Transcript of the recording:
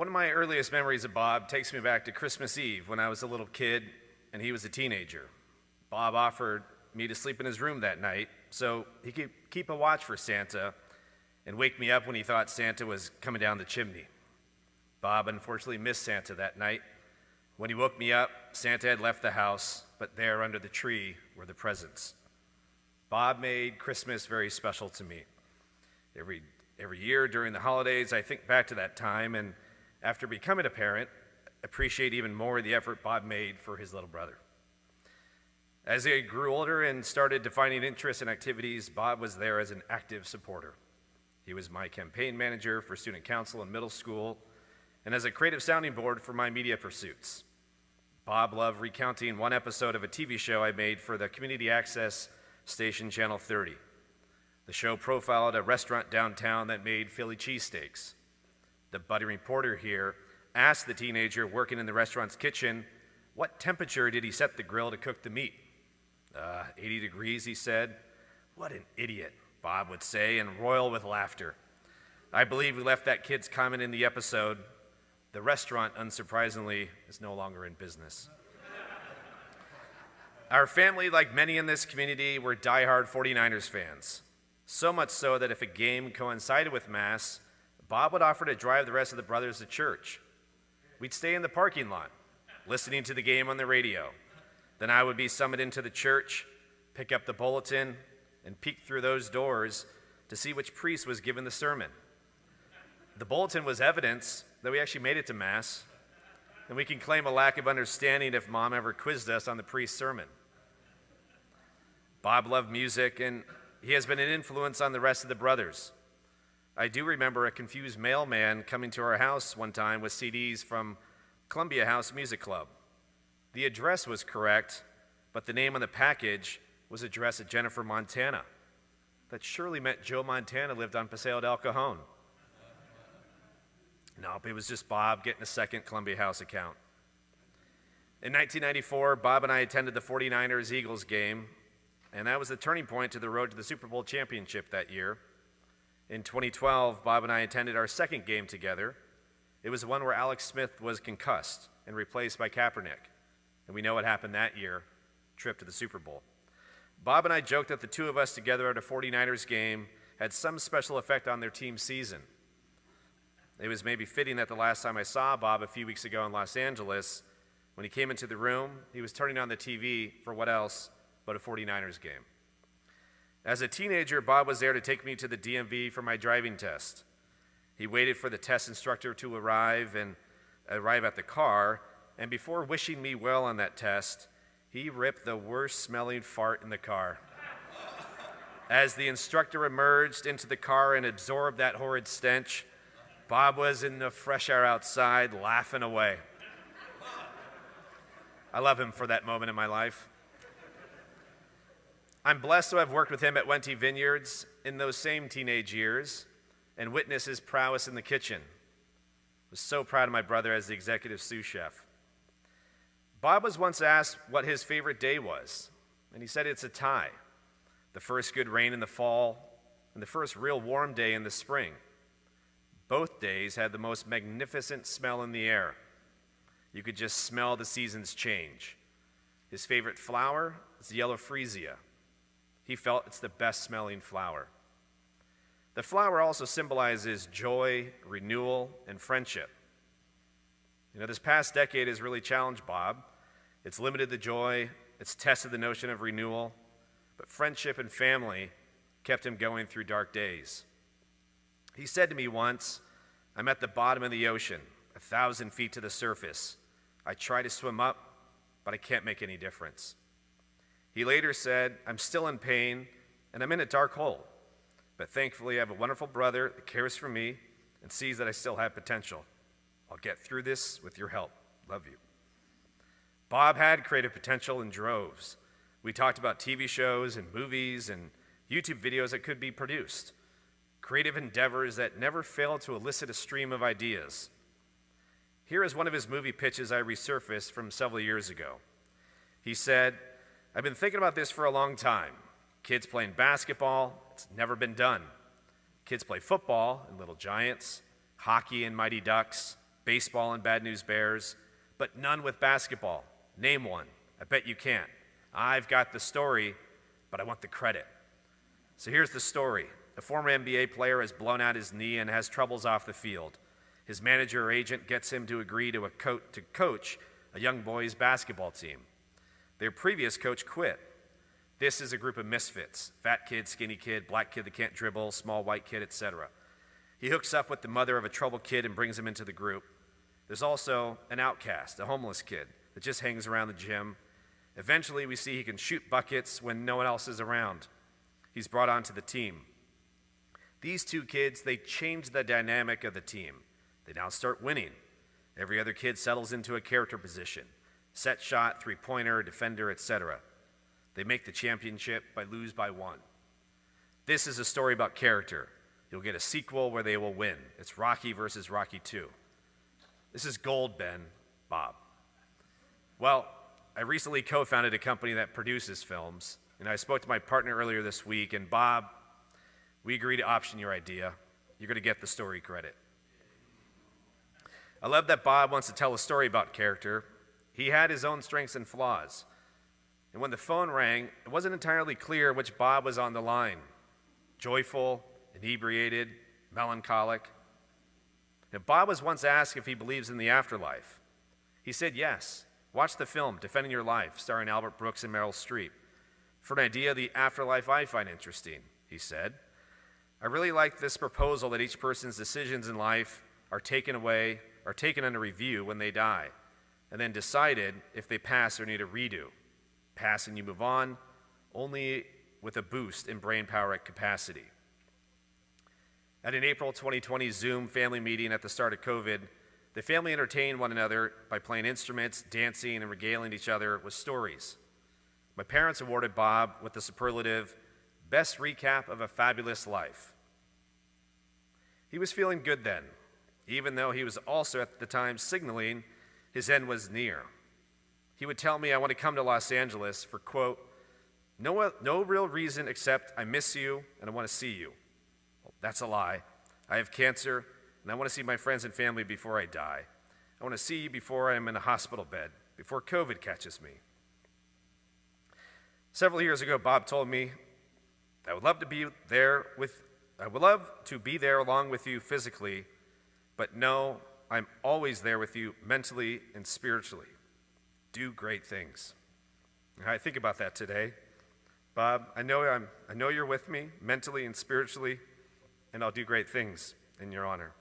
One of my earliest memories of Bob takes me back to Christmas Eve when I was a little kid and he was a teenager. Bob offered me to sleep in his room that night so he could keep a watch for Santa and wake me up when he thought Santa was coming down the chimney. Bob unfortunately missed Santa that night. When he woke me up, Santa had left the house, but there under the tree were the presents. Bob made Christmas very special to me. Every year during the holidays, I think back to that time, and after becoming a parent, appreciate even more the effort Bob made for his little brother. As I grew older and started defining interests and activities, Bob was there as an active supporter. He was my campaign manager for student council in middle school and as a creative sounding board for my media pursuits. Bob loved recounting one episode of a TV show I made for the community access station Channel 30. The show profiled a restaurant downtown that made Philly cheesesteaks. The budding reporter here asked the teenager working in the restaurant's kitchen, what temperature did he set the grill to cook the meat? 80 degrees, he said. What an idiot, Bob would say, and roil with laughter. I believe we left that kid's comment in the episode. The restaurant, unsurprisingly, is no longer in business. Our family, like many in this community, were diehard 49ers fans. So much so that if a game coincided with Mass, Bob would offer to drive the rest of the brothers to church. We'd stay in the parking lot, listening to the game on the radio. Then I would be summoned into the church, pick up the bulletin, and peek through those doors to see which priest was giving the sermon. The bulletin was evidence that we actually made it to Mass, and we can claim a lack of understanding if Mom ever quizzed us on the priest's sermon. Bob loved music, and he has been an influence on the rest of the brothers. I do remember a confused mailman coming to our house one time with CDs from Columbia House Music Club. The address was correct, but the name on the package was addressed at Jennifer, Montana. That surely meant Joe Montana lived on Paseo del Cajon. Nope, it was just Bob getting a second Columbia House account. In 1994, Bob and I attended the 49ers-Eagles game, and that was the turning point to the road to the Super Bowl championship that year. In 2012, Bob and I attended our second game together. It was the one where Alex Smith was concussed and replaced by Kaepernick. And we know what happened that year, trip to the Super Bowl. Bob and I joked that the two of us together at a 49ers game had some special effect on their team's season. It was maybe fitting that the last time I saw Bob a few weeks ago in Los Angeles, when he came into the room, he was turning on the TV for what else but a 49ers game. As a teenager, Bob was there to take me to the DMV for my driving test. He waited for the test instructor to arrive at the car, and before wishing me well on that test, he ripped the worst-smelling fart in the car. As the instructor emerged into the car and absorbed that horrid stench, Bob was in the fresh air outside, laughing away. I love him for that moment in my life. I'm blessed to have worked with him at Wente Vineyards in those same teenage years and witnessed his prowess in the kitchen. I was so proud of my brother as the executive sous chef. Bob was once asked what his favorite day was, and he said it's a tie. The first good rain in the fall and the first real warm day in the spring. Both days had the most magnificent smell in the air. You could just smell the seasons change. His favorite flower is the yellow freesia. He felt it's the best smelling flower. The flower also symbolizes joy, renewal, and friendship. This past decade has really challenged Bob. It's limited the joy, it's tested the notion of renewal, but friendship and family kept him going through dark days. He said to me once, I'm at the bottom of the ocean, 1,000 feet to the surface. I try to swim up, but I can't make any difference. He later said, I'm still in pain, and I'm in a dark hole, but thankfully I have a wonderful brother that cares for me and sees that I still have potential. I'll get through this with your help. Love you. Bob had creative potential in droves. We talked about TV shows and movies and YouTube videos that could be produced, creative endeavors that never failed to elicit a stream of ideas. Here is one of his movie pitches I resurfaced from several years ago. He said, I've been thinking about this for a long time. Kids playing basketball, it's never been done. Kids play football in Little Giants, hockey in Mighty Ducks, baseball and Bad News Bears, but none with basketball. Name one. I bet you can't. I've got the story, but I want the credit. So here's the story. A former NBA player has blown out his knee and has troubles off the field. His manager or agent gets him to agree to coach a young boys' basketball team. Their previous coach quit. This is a group of misfits: fat kid, skinny kid, black kid that can't dribble, small white kid, etc. He hooks up with the mother of a troubled kid and brings him into the group. There's also an outcast, a homeless kid that just hangs around the gym. Eventually, we see he can shoot buckets when no one else is around. He's brought onto the team. These two kids, they change the dynamic of the team. They now start winning. Every other kid settles into a character position: set shot, three-pointer, defender, etc. They make the championship, but lose by one. This is a story about character. You'll get a sequel where they will win. It's Rocky versus Rocky 2. This is gold, Ben. Bob. Well, I recently co-founded a company that produces films, and I spoke to my partner earlier this week, and Bob, we agreed to option your idea. You're going to get the story credit. I love that Bob wants to tell a story about character. He had his own strengths and flaws. And when the phone rang, it wasn't entirely clear which Bob was on the line: joyful, inebriated, melancholic. Now, Bob was once asked if he believes in the afterlife. He said yes. Watch the film Defending Your Life, starring Albert Brooks and Meryl Streep. For an idea of the afterlife I find interesting, he said. I really like this proposal that each person's decisions in life are taken under review when they die, and then decided if they pass or need a redo. Pass and you move on, only with a boost in brain power at capacity. At an April 2020 Zoom family meeting at the start of COVID, the family entertained one another by playing instruments, dancing, and regaling each other with stories. My parents awarded Bob with the superlative, "Best recap of a fabulous life." He was feeling good then, even though he was also at the time signaling his end was near. He would tell me, "I want to come to Los Angeles for," quote, no real reason except I miss you and I want to see you." Well, that's a lie. I have cancer and I want to see my friends and family before I die. I want to see you before I'm in a hospital bed, before COVID catches me. Several years ago, Bob told me, I would love to be there along with you physically, but no, I'm always there with you mentally and spiritually. Do great things." And I think about that today. Bob, I know you're with me mentally and spiritually, and I'll do great things in your honor.